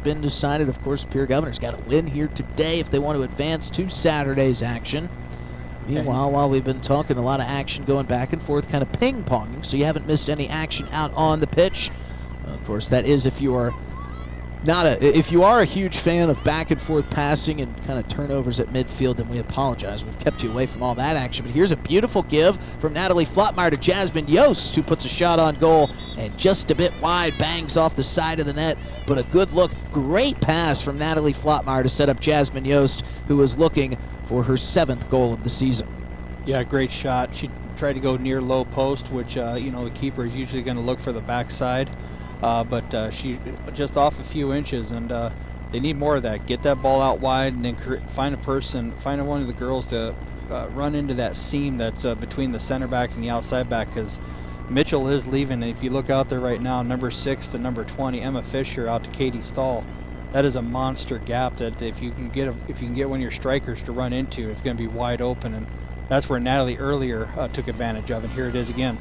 been decided. Of course, Pierre Governor's got to win here today if they want to advance to Saturday's action. Meanwhile, while we've been talking, a lot of action going back and forth, kind of ping-ponging, so you haven't missed any action out on the pitch. Of course, that is if you are a huge fan of back and forth passing and kind of turnovers at midfield, then we apologize. We've kept you away from all that action. But here's a beautiful give from Natalie Flottmeyer to Jasmine Yost, who puts a shot on goal and just a bit wide, bangs off the side of the net. But a good look, great pass from Natalie Flottmeyer to set up Jasmine Yost, who was looking for her 7th goal of the season. Yeah, great shot. She tried to go near low post, which, the keeper is usually going to look for the backside. But she just off a few inches, and they need more of that. Get that ball out wide, and then find one of the girls to run into that seam that's between the center back and the outside back, because Mitchell is leaving. And if you look out there right now, number 6 to number 20, Emma Fisher out to Katie Stahl. That is a monster gap that if you can get one of your strikers to run into, it's going to be wide open, and that's where Natalie earlier took advantage of, and here it is again.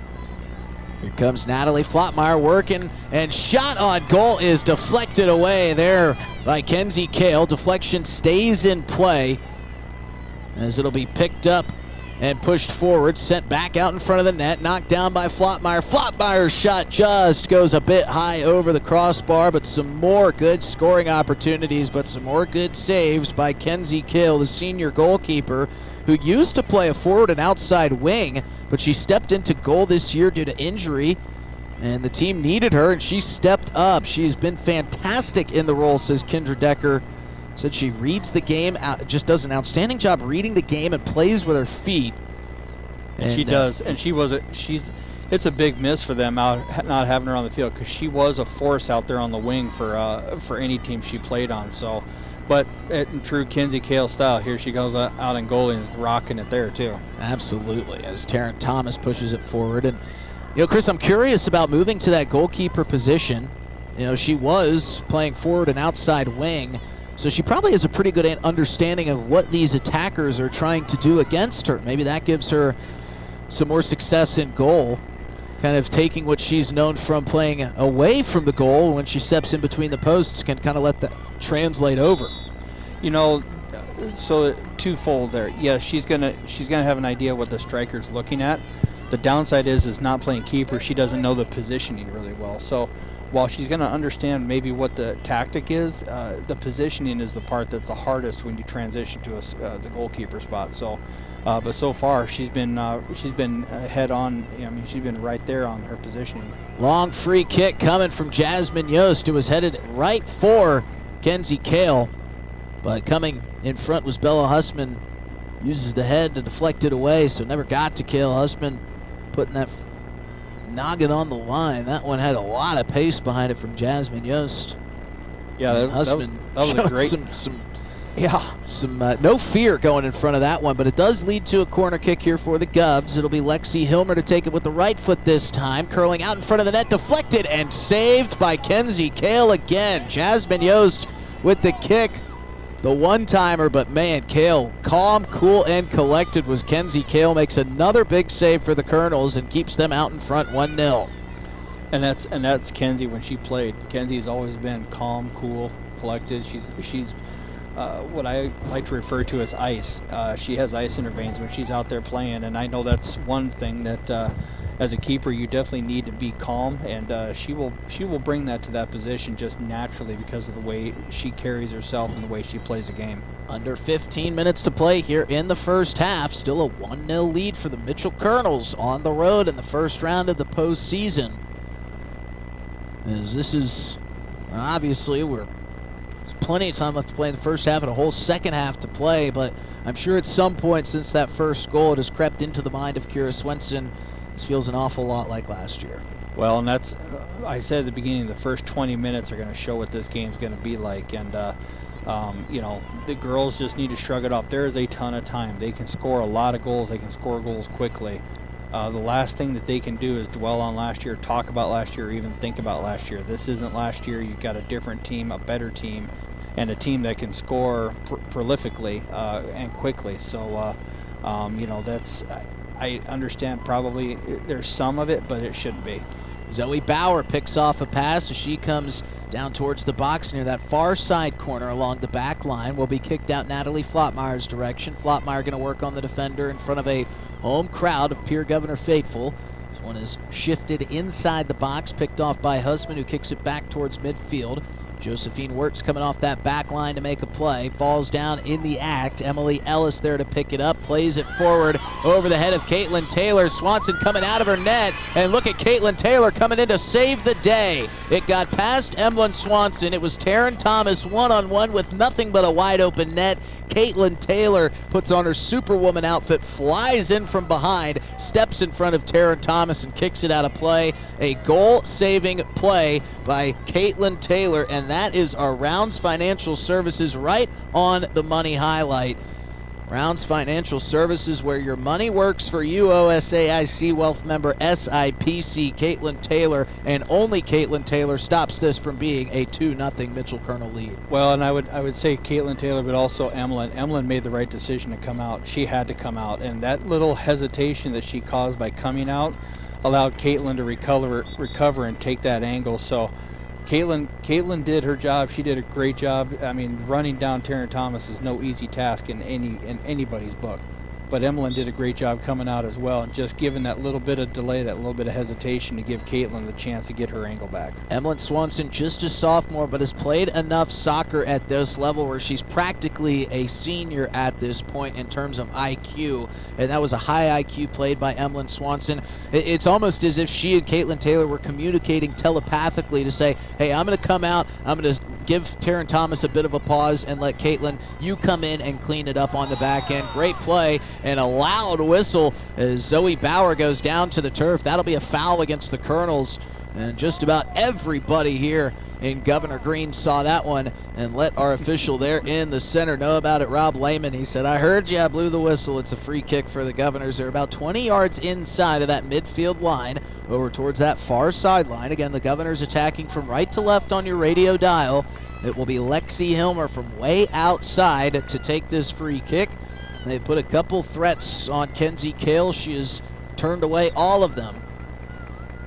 Here comes Natalie Flottmeyer working, and shot on goal is deflected away there by Kenzie Kale. Deflection stays in play as it'll be picked up and pushed forward, sent back out in front of the net, knocked down by Flottmeyer. Flottmeyer's shot just goes a bit high over the crossbar, but some more good scoring opportunities, but some more good saves by Kenzie Kale, the senior goalkeeper, who used to play a forward and outside wing, but she stepped into goal this year due to injury, and the team needed her, and she stepped up. She's been fantastic in the role, says Kendra Decker. Said she reads the game, just does an outstanding job reading the game and plays with her feet. And she does, and it's a big miss for them not having her on the field, because she was a force out there on the wing for any team she played on. So, but in true Kenzie Kale style, here she goes out in goal and is rocking it there too. Absolutely, as Taryn Thomas pushes it forward. And Chris, I'm curious about moving to that goalkeeper position. She was playing forward and outside wing, so she probably has a pretty good understanding of what these attackers are trying to do against her. Maybe that gives her some more success in goal, kind of taking what she's known from playing away from the goal when she steps in between the posts, can kind of let that translate over. So twofold there. Yes, she's gonna have an idea what the striker's looking at. The downside is not playing keeper. She doesn't know the positioning really well. So while she's going to understand maybe what the tactic is, the positioning is the part that's the hardest when you transition to the goalkeeper spot. So, but so far she's been head on. She's been right there on her positioning. Long free kick coming from Jasmine Yost, who was headed right for Kenzie Kale, but coming in front was Bella Hussman. Uses the head to deflect it away, so never got to Kale. Hussman putting that noggin on the line. That one had a lot of pace behind it from Jasmine Yost. Yeah, that was a great. Some no fear going in front of that one, but it does lead to a corner kick here for the Govs. It'll be Lexi Hilmer to take it with the right foot this time, curling out in front of the net, deflected and saved by Kenzie Kale again. Jasmine Yost with the kick, the one-timer, but man, Kale, calm, cool, and collected was Kenzie Kale. Makes another big save for the Kernels and keeps them out in front 1-0. And that's Kenzie when she played. Kenzie's always been calm, cool, collected. She's what I like to refer to as ice. She has ice in her veins when she's out there playing, and I know that's one thing that as a keeper you definitely need to be calm, and she will bring that to that position just naturally because of the way she carries herself and the way she plays a game. Under 15 minutes to play here in the first half. Still a 1-0 lead for the Mitchell Kernels on the road in the first round of the postseason. As this is obviously there's plenty of time left to play in the first half and a whole second half to play, but I'm sure at some point since that first goal it has crept into the mind of Kira Swenson. This feels an awful lot like last year. Well, and that's, I said at the beginning, the first 20 minutes are going to show what this game's going to be like. And, the girls just need to shrug it off. There is a ton of time. They can score a lot of goals. They can score goals quickly. The last thing that they can do is dwell on last year, talk about last year, or even think about last year. This isn't last year. You've got a different team, a better team, and a team that can score prolifically and quickly. So, that's... I understand probably there's some of it, but it shouldn't be. Zoe Bauer picks off a pass as she comes down towards the box near that far side corner along the back line. Will be kicked out Natalie Flottmeyer's direction. Flottmeyer going to work on the defender in front of a home crowd of Pierre Governor faithful. This one is shifted inside the box, picked off by Husman, who kicks it back towards midfield. Josephine Wirtz coming off that back line to make a play. Falls down in the act. Emily Ellis there to pick it up. Plays it forward over the head of Caitlin Taylor. Swanson coming out of her net. And look at Caitlin Taylor coming in to save the day. It got past Emlyn Swanson. It was Taryn Thomas one-on-one with nothing but a wide open net. Caitlin Taylor puts on her Superwoman outfit, flies in from behind, steps in front of Taryn Thomas and kicks it out of play. A goal-saving play by Caitlin Taylor, and that is our Rounds Financial Services right on the money highlight. Rounds Financial Services, where your money works for you. OSAIC Wealth member SIPC. Caitlin Taylor, and only Caitlin Taylor, stops this from being a 2-0 Mitchell Kernel lead. Well, and I would say Caitlin Taylor, but also Emlyn. Emlyn made the right decision to come out. She had to come out, and that little hesitation that she caused by coming out allowed Caitlin to recover and take that angle. So Caitlin did her job. She did a great job. I mean, running down Taryn Thomas is no easy task in anybody's book. But Emlyn did a great job coming out as well, and just giving that little bit of delay, that little bit of hesitation to give Caitlin the chance to get her angle back. Emlyn Swanson, just a sophomore, but has played enough soccer at this level where she's practically a senior at this point in terms of IQ, and that was a high IQ played by Emlyn Swanson. It's almost as if she and Caitlin Taylor were communicating telepathically to say, hey, I'm going to come out, I'm going to give Taryn Thomas a bit of a pause and let Caitlin, you come in and clean it up on the back end. Great play, and a loud whistle as Zoe Bauer goes down to the turf. That'll be a foul against the Kernels, and just about everybody here in Governor Green saw that one and let our official there in the center know about it, Rob Lehman. He said, I heard you, I blew the whistle. It's a free kick for the Governors. They're about 20 yards inside of that midfield line over towards that far sideline. Again, the Governors attacking from right to left on your radio dial. It will be Lexi Hilmer from way outside to take this free kick. They put a couple threats on Kenzie Kale. She has turned away all of them.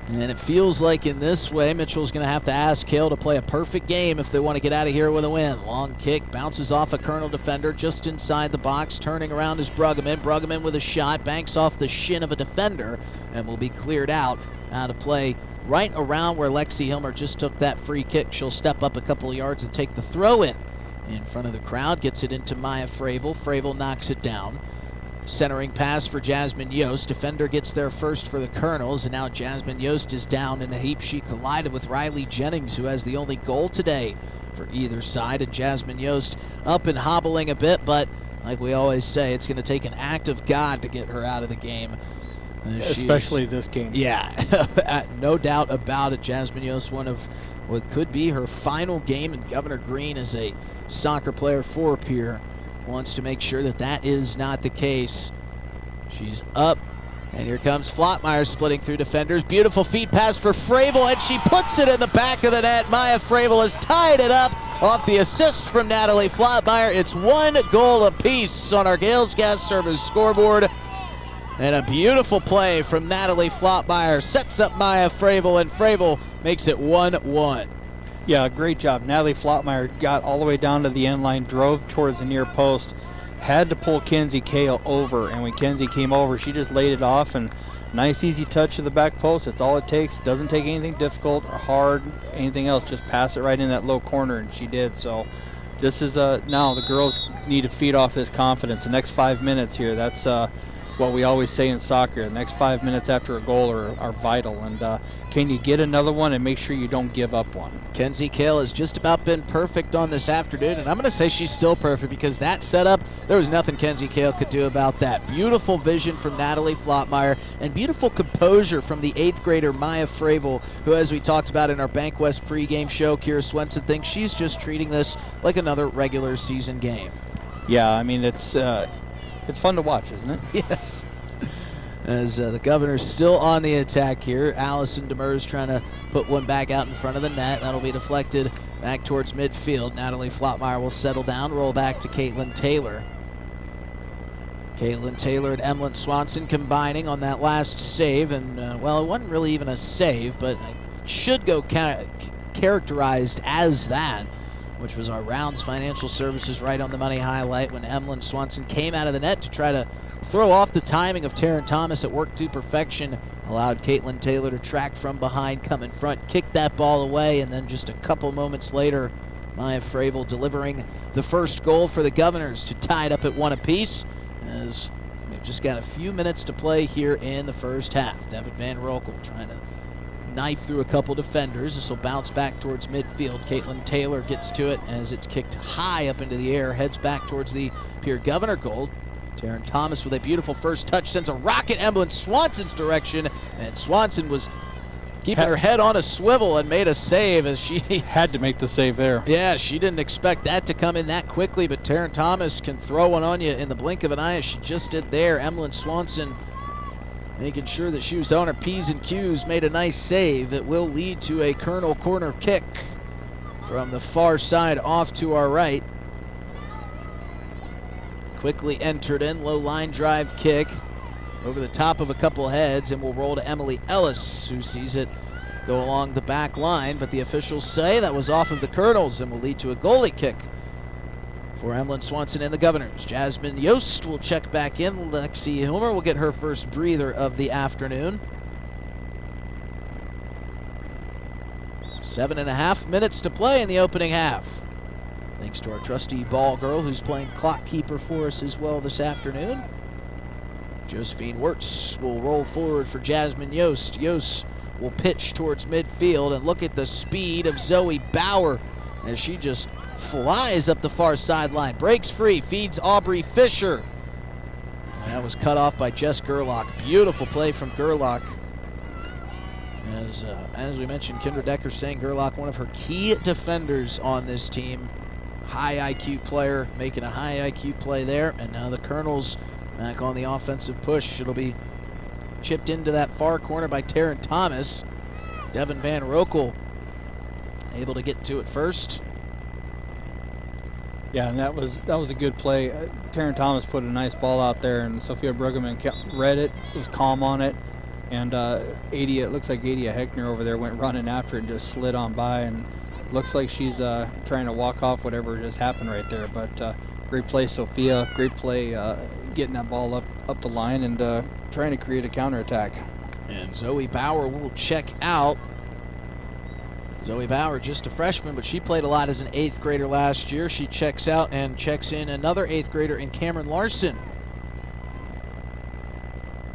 And it feels like in this way, Mitchell's going to have to ask Kale to play a perfect game if they want to get out of here with a win. Long kick, bounces off a Kernel defender just inside the box. Turning around is Bruggeman. Bruggeman with a shot, banks off the shin of a defender and will be cleared out of play right around where Lexi Hilmer just took that free kick. She'll step up a couple of yards and take the throw in front of the crowd. Gets it into Maya Fravel. Fravel knocks it down. Centering pass for Jasmine Yost. Defender gets there first for the Kernels, and now Jasmine Yost is down in a heap. She collided with Riley Jennings, who has the only goal today for either side, and Jasmine Yost up and hobbling a bit, but like we always say, it's going to take an act of God to get her out of the game. Especially this game. Yeah, no doubt about it. Jasmine Yost, one of what could be her final game in Governor Green as a soccer player for Pierre, wants to make sure that that is not the case. She's up, and here comes Flottmeyer splitting through defenders. Beautiful feed pass for Fravel, and she puts it in the back of the net. Maya Fravel has tied it up off the assist from Natalie Flottmeyer. It's 1 goal apiece on our Gales Gas Service scoreboard. And a beautiful play from Natalie Flottmeyer sets up Maya Fravel, and Fravel makes it 1-1. Yeah, great job. Natalie Flottmeyer got all the way down to the end line, drove towards the near post, had to pull Kenzie Kale over, and when Kenzie came over, she just laid it off, and nice easy touch to the back post. That's all it takes. Doesn't take anything difficult or hard, anything else. Just pass it right in that low corner, and she did. So this is now the girls need to feed off this confidence. The next 5 minutes here, that's what we always say in soccer. The next 5 minutes after a goal are vital, and can you get another one and make sure you don't give up one? Kenzie Kale has just about been perfect on this afternoon, and I'm going to say she's still perfect because that setup, there was nothing Kenzie Kale could do about that. Beautiful vision from Natalie Flottmeyer and beautiful composure from the 8th grader Maya Fravel, who, as we talked about in our Bank West pregame show, Kira Swenson thinks she's just treating this like another regular season game. Yeah, I mean, it's fun to watch, isn't it? Yes. As the Governor's still on the attack here. Allison Demers trying to put one back out in front of the net. That'll be deflected back towards midfield. Natalie Flottmeyer will settle down, roll back to Caitlin Taylor. Caitlin Taylor and Emlyn Swanson combining on that last save, and well, it wasn't really even a save, but it should go characterized as that, which was our Rounds Financial Services right on the money highlight when Emlyn Swanson came out of the net to try to throw off the timing of Taryn Thomas. It worked to perfection, allowed Caitlin Taylor to track from behind, come in front, kick that ball away, and then just a couple moments later, Maya Fravel delivering the first goal for the Governors to tie it up at 1 apiece, as we've just got a few minutes to play here in the first half. Devin Van Roekel trying to knife through a couple defenders. This will bounce back towards midfield. Caitlin Taylor gets to it as it's kicked high up into the air, heads back towards the Pierre Governor goal. Taryn Thomas with a beautiful first touch sends a rocket Emlyn Swanson's direction, and Swanson was keeping her head on a swivel and made a save as she had to make the save there. Yeah, she didn't expect that to come in that quickly, but Taryn Thomas can throw one on you in the blink of an eye as she just did there. Emlyn Swanson making sure that she was on her P's and Q's, made a nice save that will lead to a Kernel corner kick from the far side off to our right. Quickly entered in, low line drive kick over the top of a couple heads, and will roll to Emily Ellis, who sees it go along the back line, but the officials say that was off of the Kernels and will lead to a goalie kick for Emlyn Swanson and the Governors. Jasmine Yost will check back in. Lexi Hilmer will get her first breather of the afternoon. 7.5 minutes to play in the opening half. Thanks to our trusty ball girl who's playing clock keeper for us as well this afternoon. Josephine Wirtz will roll forward for Jasmine Yost. Yost will pitch towards midfield, and look at the speed of Zoe Bauer as she just flies up the far sideline, breaks free, feeds Aubrey Fisher. And that was cut off by Jess Gerlach. Beautiful play from Gerlach. As we mentioned, Kendra Decker saying Gerlach, one of her key defenders on this team. High IQ player, making a high IQ play there. And now the Kernels back on the offensive push. It'll be chipped into that far corner by Taryn Thomas. Devin Van Roekel able to get to it first. Yeah, and that was a good play. Taryn Thomas put a nice ball out there, and Sophia Bruggeman read it, was calm on it, and it looks like Adia Heckner over there went running after it and just slid on by, and looks like she's trying to walk off whatever just happened right there. But great play, Sophia. Great play getting that ball up the line and trying to create a counterattack. And Zoe Bauer will check out. Zoe Bauer, just a freshman, but she played a lot as an 8th grader last year. She checks out and checks in another 8th grader in Cameron Larson.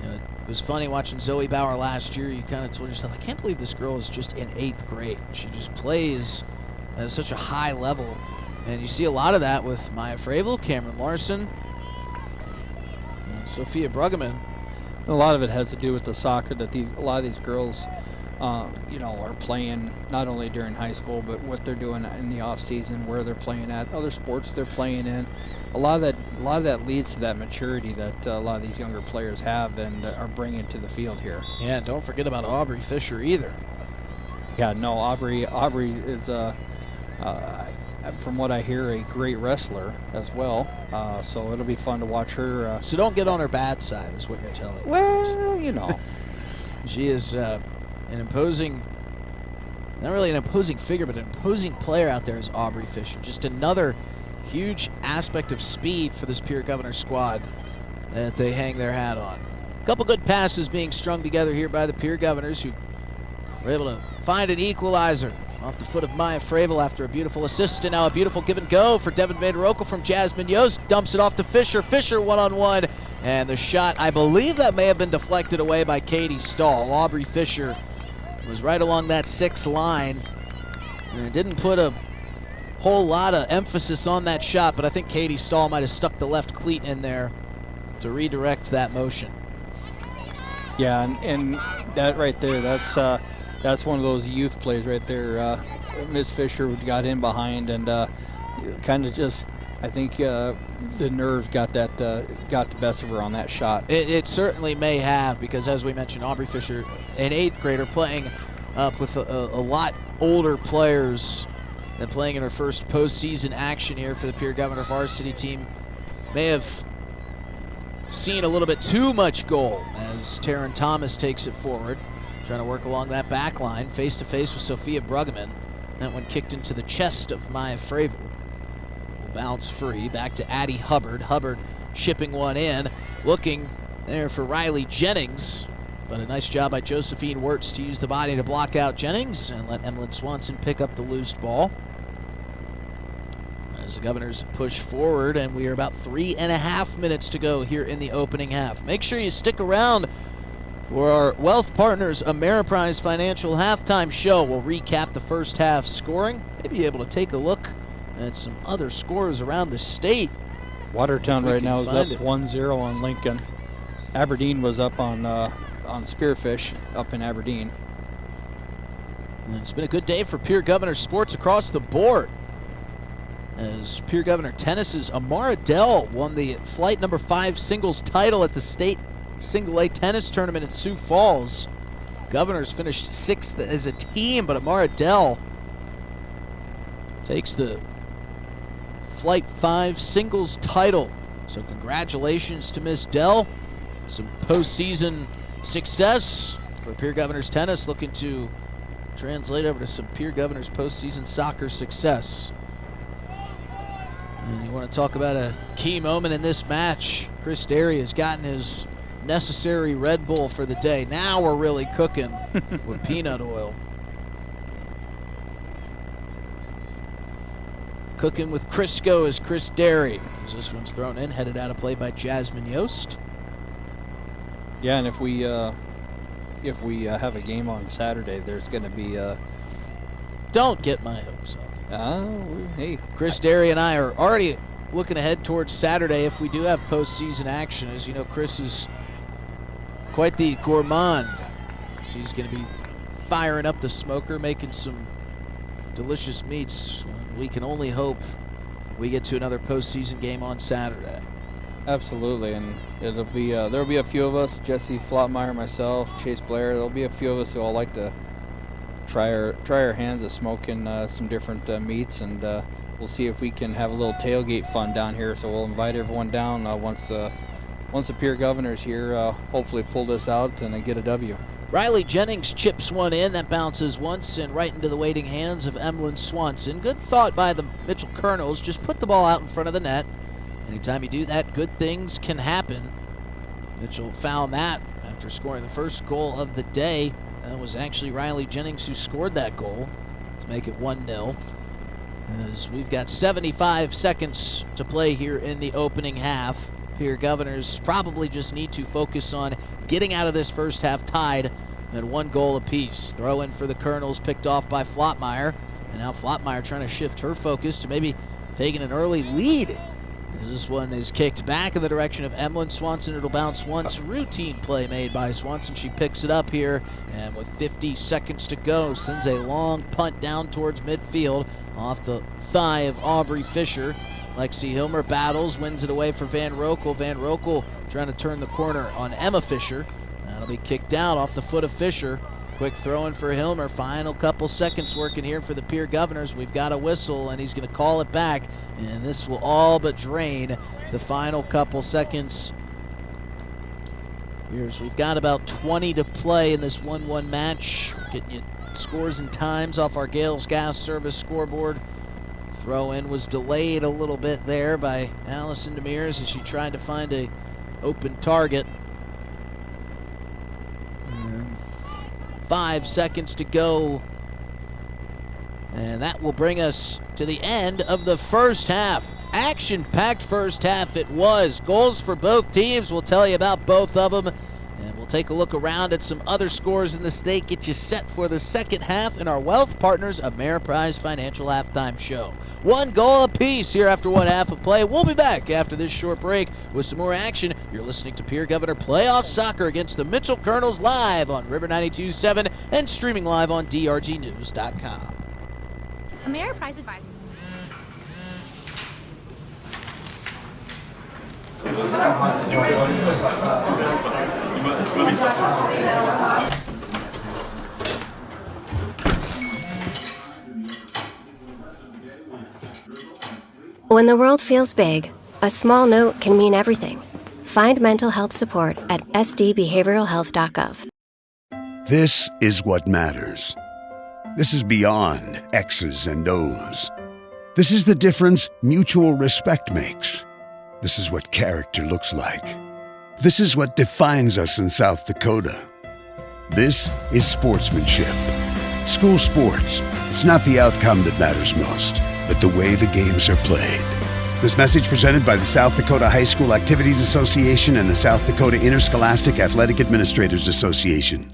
It was funny watching Zoe Bauer last year. You kind of told yourself, I can't believe this girl is just in 8th grade. She just plays at such a high level. And you see a lot of that with Maya Fravel, Cameron Larson, and Sophia Bruggeman. A lot of it has to do with the soccer that a lot of these girls are playing not only during high school, but what they're doing in the off season, where they're playing at, other sports they're playing in. A lot of that leads to that maturity that a lot of these younger players have and are bringing to the field here. Yeah, and don't forget about Aubrey Fisher either. Yeah, no, Aubrey is from what I hear, a great wrestler as well. So it'll be fun to watch her. So don't get on her bad side, is what you're telling me. Well, She is an imposing, not really an imposing figure, but an imposing player out there is Aubrey Fisher. Just another huge aspect of speed for this Pierre Governor squad that they hang their hat on. A couple good passes being strung together here by the Pierre Governors, who were able to find an equalizer off the foot of Maya Fravel after a beautiful assist, and now a beautiful give and go for Devin Van Roekel from Jasmine Yost. Dumps it off to Fisher. Fisher one-on-one, and the shot, I believe that may have been deflected away by Katie Stahl. Aubrey Fisher was right along that 6th line, and it didn't put a whole lot of emphasis on that shot, but I think Katie Stahl might have stuck the left cleat in there to redirect that motion. Yeah, and that right there, that's one of those youth plays right there. Miss Fisher got in behind and kind of just, I think the nerves got the best of her on that shot. It certainly may have, because as we mentioned, Aubrey Fisher, an 8th grader, playing up with a lot older players and playing in her first postseason action here for the Pierre Governor varsity team, may have seen a little bit too much goal as Taryn Thomas takes it forward, trying to work along that back line, face to face with Sophia Bruggeman. That one kicked into the chest of Maya Fravel. Will bounce free back to Addie Hubbard. Hubbard shipping one in, looking there for Riley Jennings, but a nice job by Josephine Wirtz to use the body to block out Jennings and let Emlyn Swanson pick up the loose ball. As the Governors push forward, and we are about 3.5 minutes to go here in the opening half. Make sure you stick around for our Wealth Partners Ameriprise Financial halftime show. We'll recap the first half scoring, maybe be able to take a look at some other scores around the state. Watertown right now is up 1-0 on Lincoln. Aberdeen was up on Spearfish up in Aberdeen. And it's been a good day for Pierre Governor sports across the board, as Pierre Governor Tennis's Amara Dell won the flight number 5 singles title at the state single A tennis tournament in Sioux Falls. Governors finished 6th as a team, but Amara Dell takes the flight 5 singles title. So congratulations to Miss Dell. Some postseason success for Pierre Governors tennis, looking to translate over to some Pierre Governors postseason soccer success. And you want to talk about a key moment in this match. Chris Derry has gotten his necessary Red Bull for the day. Now we're really cooking with peanut oil. Cooking with Crisco is Chris Derry. As this one's thrown in, headed out of play by Jasmine Yost. Yeah, and if we have a game on Saturday, there's going to be Don't get my hopes up. Hey, Chris Derry and I are already looking ahead towards Saturday if we do have postseason action. As you know, Chris is quite the gourmand. So he's going to be firing up the smoker, making some delicious meats. We can only hope we get to another postseason game on Saturday. Absolutely, and it'll be there'll be a few of us, Jesse Flottmeyer, myself, Chase Blair. There'll be a few of us who all like to try our hands at smoking some different meats, and we'll see if we can have a little tailgate fun down here. So we'll invite everyone down once the Pierre Governor's here. Hopefully pull this out and get a W. Riley Jennings chips one in. That bounces once and right into the waiting hands of Emlyn Swanson. Good thought by the Mitchell Kernels. Just put the ball out in front of the net. Anytime you do that, good things can happen. Mitchell found that after scoring the first goal of the day. That was actually Riley Jennings who scored that goal to make it 1-0. As we've got 75 seconds to play here in the opening half. Pierre Governors probably just need to focus on getting out of this first half tied at 1 goal apiece. Throw in for the Kernels, picked off by Flottmeyer. And now Flottmeyer trying to shift her focus to maybe taking an early lead. As this one is kicked back in the direction of Emlyn Swanson. It'll bounce once. Routine play made by Swanson. She picks it up here, and with 50 seconds to go, sends a long punt down towards midfield off the thigh of Aubrey Fisher. Lexi Hilmer battles, wins it away for Van Rokel. Van Rokel trying to turn the corner on Emma Fisher. That'll be kicked out off the foot of Fisher. Quick throw in for Hilmer. Final couple seconds working here for the Pierre Governors. We've got a whistle, and he's going to call it back. And this will all but drain the final couple seconds. Here's, we've got about 20 to play in this 1-1 match. Getting you scores and times off our Gales Gas Service scoreboard. Throw in was delayed a little bit there by Allison Demers as she tried to find a open target. 5 seconds to go. And that will bring us to the end of the first half. Action-packed first half it was. Goals for both teams. We'll tell you about both of them. And we'll take a look around at some other scores in the state. Get you set for the second half in our Wealth Partners Ameriprise Financial Halftime Show. 1 goal apiece here after 1 half of play. We'll be back after this short break with some more action. You're listening to Pierre Governor Playoff Soccer against the Mitchell Kernels live on River 92.7 and streaming live on drgnews.com. Ameriprise Advisor. When the world feels big, a small note can mean everything. Find mental health support at sdbehavioralhealth.gov. This is what matters. This is beyond X's and O's. This is the difference mutual respect makes. This is what character looks like. This is what defines us in South Dakota. This is sportsmanship. School sports, it's not the outcome that matters most, but the way the games are played. This message presented by the South Dakota High School Activities Association and the South Dakota Interscholastic Athletic Administrators Association.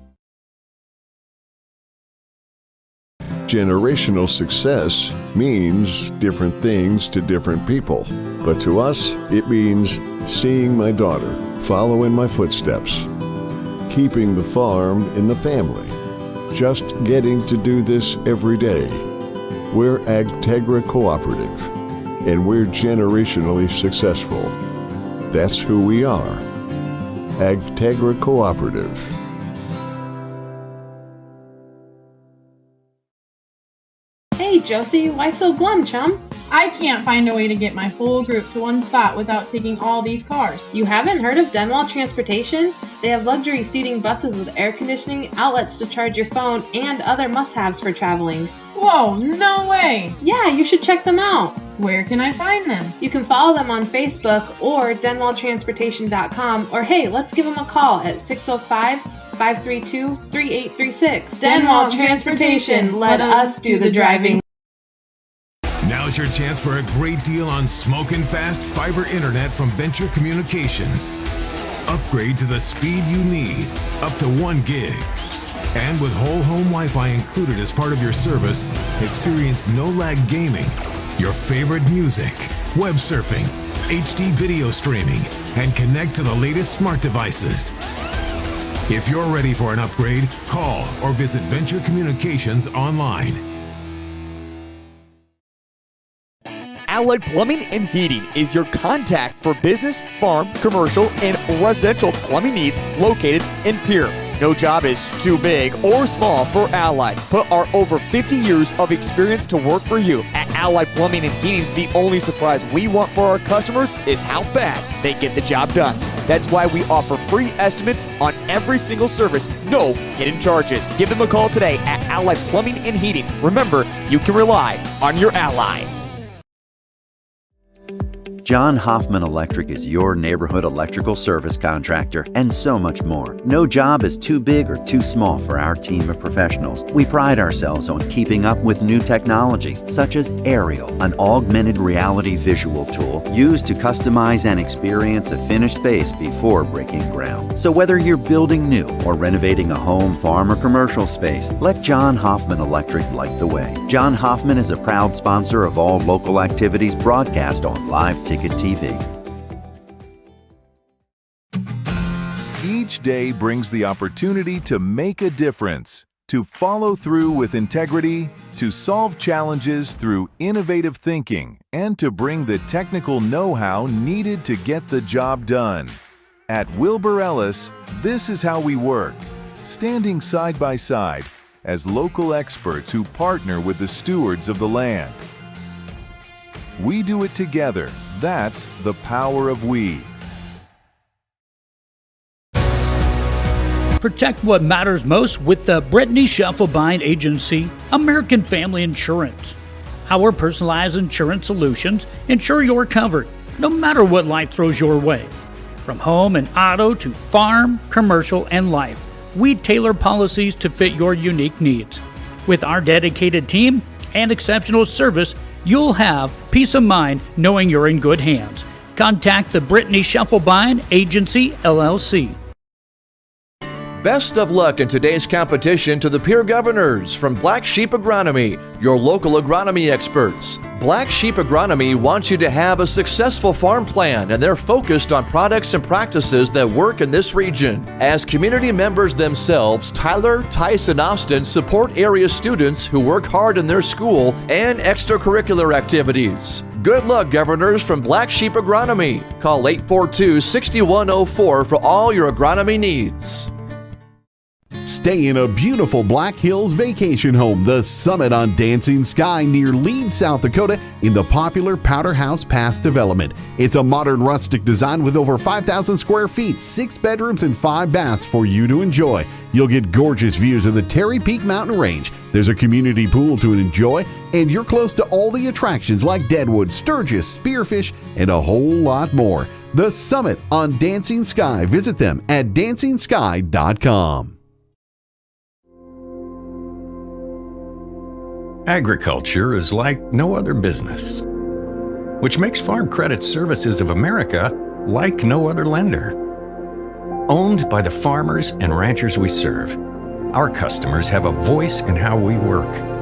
Generational success means different things to different people. But to us, it means seeing my daughter follow in my footsteps, keeping the farm in the family, just getting to do this every day. We're Agtegra Cooperative, and we're generationally successful. That's who we are. Agtegra Cooperative. Hey Josie, why so glum, chum? I can't find a way to get my whole group to one spot without taking all these cars. You haven't heard of Denwall Transportation? They have luxury seating buses with air conditioning, outlets to charge your phone, and other must-haves for traveling. Whoa, no way! Yeah, you should check them out. Where can I find them? You can follow them on Facebook or denwalltransportation.com, or hey, let's give them a call at 605-532-3836. Denwall Transportation, let us do the driving. Now's your chance for a great deal on smoking fast fiber internet from Venture Communications. Upgrade to the speed you need, up to 1 gig. And with whole home Wi-Fi included as part of your service, experience no-lag gaming, your favorite music, web surfing, HD video streaming, and connect to the latest smart devices. If you're ready for an upgrade, call or visit Venture Communications online. Allied Plumbing and Heating is your contact for business, farm, commercial, and residential plumbing needs located in Pierre. No job is too big or small for Allied. Put our over 50 years of experience to work for you. At Allied Plumbing and Heating, the only surprise we want for our customers is how fast they get the job done. That's why we offer free estimates on every single service, no hidden charges. Give them a call today at Allied Plumbing and Heating. Remember, you can rely on your allies. John Hoffman Electric is your neighborhood electrical service contractor and so much more. No job is too big or too small for our team of professionals. We pride ourselves on keeping up with new technologies such as Aerial, an augmented reality visual tool used to customize and experience a finished space before breaking ground. So whether you're building new or renovating a home, farm, or commercial space, let John Hoffman Electric light the way. John Hoffman is a proud sponsor of all local activities broadcast on Live Ticket TV. Each day brings the opportunity to make a difference, to follow through with integrity, to solve challenges through innovative thinking, and to bring the technical know-how needed to get the job done. At Wilbur Ellis, this is how we work, standing side by side as local experts who partner with the stewards of the land. We do it together. That's the power of we. Protect what matters most with the Brittany Scheffelbein Agency, American Family Insurance. Our personalized insurance solutions ensure you're covered, no matter what life throws your way. From home and auto to farm, commercial, and life, we tailor policies to fit your unique needs. With our dedicated team and exceptional service, you'll have peace of mind knowing you're in good hands. Contact the Brittany Scheffelbein Agency, LLC. Best of luck in today's competition to the Pierre Governors from Black Sheep Agronomy, your local agronomy experts. Black Sheep Agronomy wants you to have a successful farm plan, and they're focused on products and practices that work in this region. As community members themselves, Tyler, Tice, and Austin support area students who work hard in their school and extracurricular activities. Good luck, Governors from Black Sheep Agronomy. Call 842-6104 for all your agronomy needs. Stay in a beautiful Black Hills vacation home, the Summit on Dancing Sky near Leeds, South Dakota, in the popular Powder House Pass development. It's a modern rustic design with over 5,000 square feet, 6 bedrooms, and 5 baths for you to enjoy. You'll get gorgeous views of the Terry Peak Mountain Range. There's a community pool to enjoy, and you're close to all the attractions like Deadwood, Sturgis, Spearfish, and a whole lot more. The Summit on Dancing Sky. Visit them at dancingsky.com. Agriculture is like no other business, which makes Farm Credit Services of America like no other lender. Owned by the farmers and ranchers we serve, our customers have a voice in how we work.